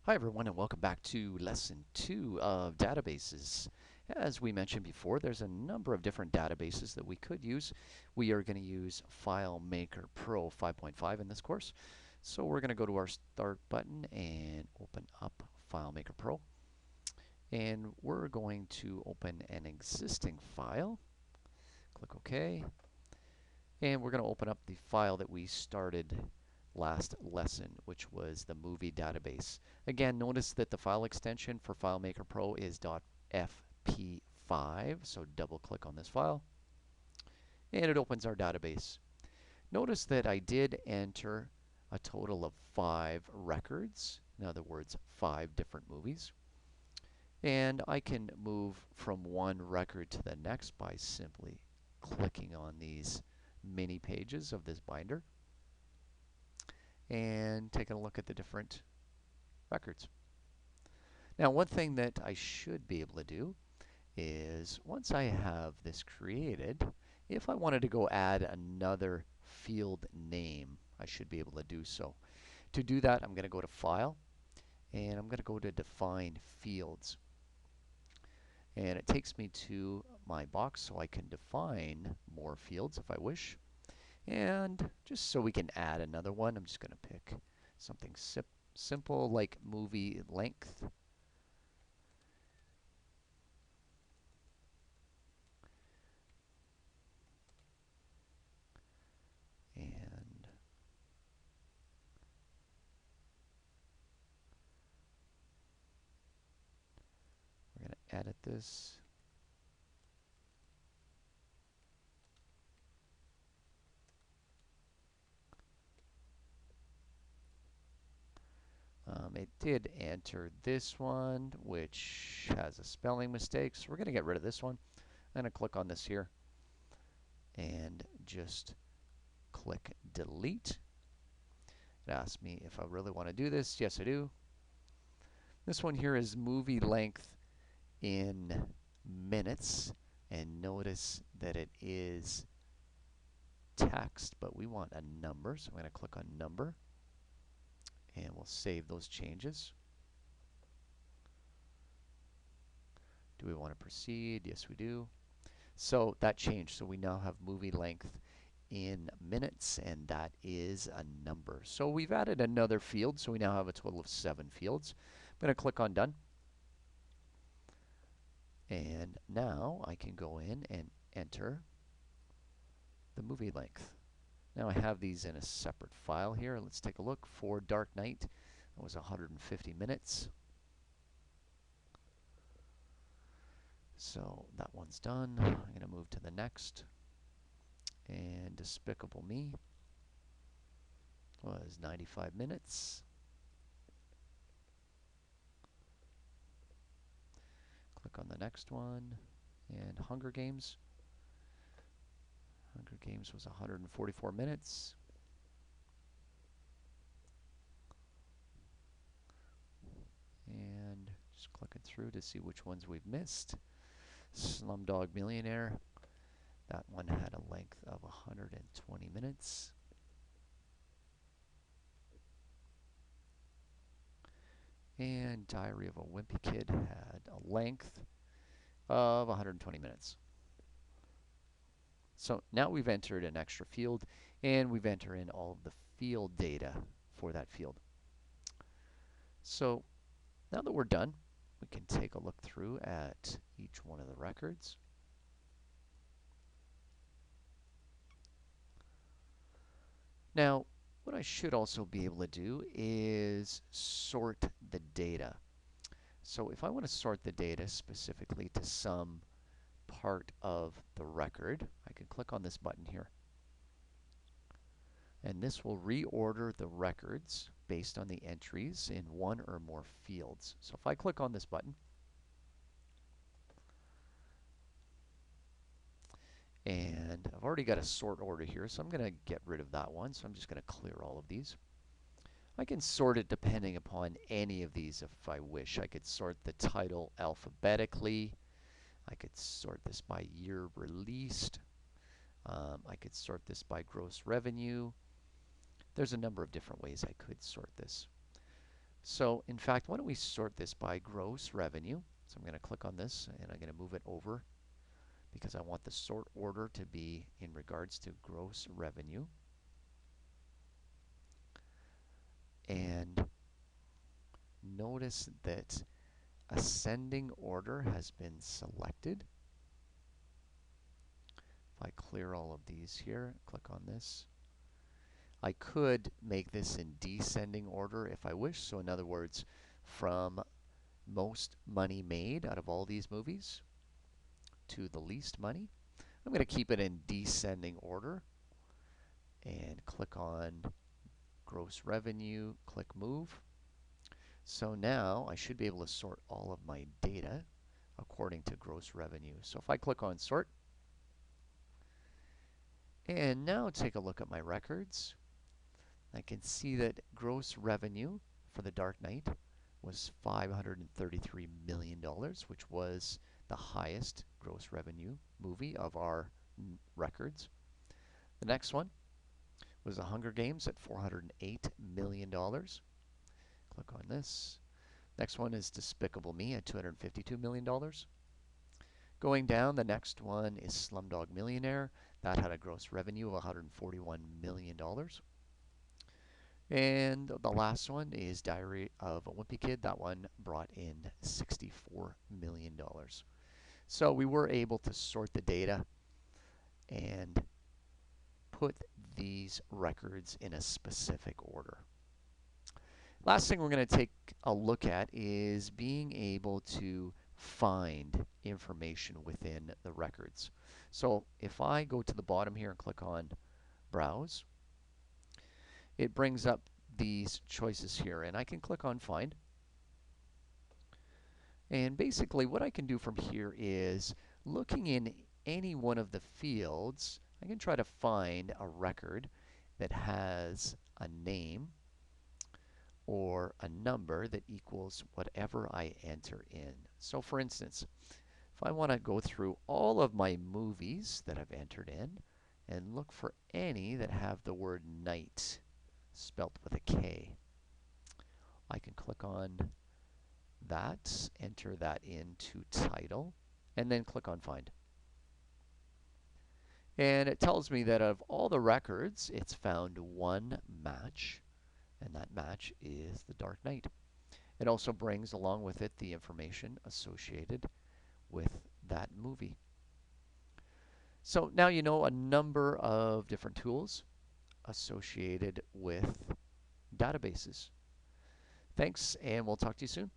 Hi everyone and welcome back to lesson 2 of databases. As we mentioned before, there's a number of different databases that we could use. We are going to use FileMaker Pro 5.5 in this course. So we're going to go to our start button and open up FileMaker Pro. And we're going to open an existing file. Click OK. And we're going to open up the file that we started last lesson, which was the movie database. Again, notice that the file extension for FileMaker Pro is .fp5, so double click on this file, and it opens our database. Notice that I did enter a total of 5 records, in other words, 5 different movies. And I can move from one record to the next by simply clicking on these mini pages of this binder and taking a look at the different records. Now, one thing that I should be able to do is once I have this created, if I wanted to go add another field name, I should be able to do so. To do that, I'm going to go to File, and I'm going to go to Define Fields. And it takes me to my box so I can define more fields if I wish. And just so we can add another one, I'm just going to pick something simple like movie length. And we're going to edit this. It did enter this one, which has a spelling mistake, so we're going to get rid of this one. I'm going to click on this here and just click delete. It asks me if I really want to do this. Yes, I do. This one here is movie length in minutes, and notice that it is text, but we want a number, so I'm going to click on number. And we'll save those changes. Do we want to proceed? Yes, we do. So that changed. So we now have movie length in minutes, and that is a number. So we've added another field, so we now have a total of 7 fields. I'm going to click on Done. And now I can go in and enter the movie length. Now I have these in a separate file here. Let's take a look. For Dark Knight, that was 150 minutes. So that one's done. I'm going to move to the next. And Despicable Me was 95 minutes. Click on the next one. And Hunger Games. Hunger Games was 144 minutes. And just clicking through to see which ones we've missed. Slumdog Millionaire. That one had a length of 120 minutes. And Diary of a Wimpy Kid had a length of 120 minutes. So now we've entered an extra field, and we've entered in all of the field data for that field. So now that we're done, we can take a look through at each one of the records. Now, what I should also be able to do is sort the data. So if I want to sort the data specifically to some part of the record, I can click on this button here. And this will reorder the records based on the entries in one or more fields. So if I click on this button, and I've already got a sort order here, so I'm going to get rid of that one. So I'm just going to clear all of these. I can sort it depending upon any of these if I wish. I could sort the title alphabetically. I could sort this by year released. I could sort this by gross revenue. There's a number of different ways I could sort this. So in fact, why don't we sort this by gross revenue? So I'm going to click on this and I'm going to move it over because I want the sort order to be in regards to gross revenue. And notice that ascending order has been selected. If I clear all of these here, click on this. I could make this in descending order if I wish. So in other words, from most money made out of all these movies to the least money. I'm going to keep it in descending order and click on gross revenue, click move. So now I should be able to sort all of my data according to gross revenue. So if I click on sort, and now take a look at my records, I can see that gross revenue for The Dark Knight was $533 million, which was the highest gross revenue movie of our records. The next one was The Hunger Games at $408 million. Click on this. Next one is Despicable Me at $252 million. Going down, the next one is Slumdog Millionaire. That had a gross revenue of $141 million. And the last one is Diary of a Wimpy Kid. That one brought in $64 million. So we were able to sort the data and put these records in a specific order. Last thing we're going to take a look at is being able to find information within the records. So if I go to the bottom here and click on Browse, it brings up these choices here, and I can click on Find. And basically what I can do from here is, looking in any one of the fields, I can try to find a record that has a name or a number that equals whatever I enter in. So for instance, if I want to go through all of my movies that I've entered in and look for any that have the word night spelt with a K, I can click on that, enter that into title, and then click on Find. And it tells me that of all the records, it's found one match, and that match is The Dark Knight. It also brings along with it the information associated with that movie. So now you know a number of different tools associated with databases. Thanks, and we'll talk to you soon.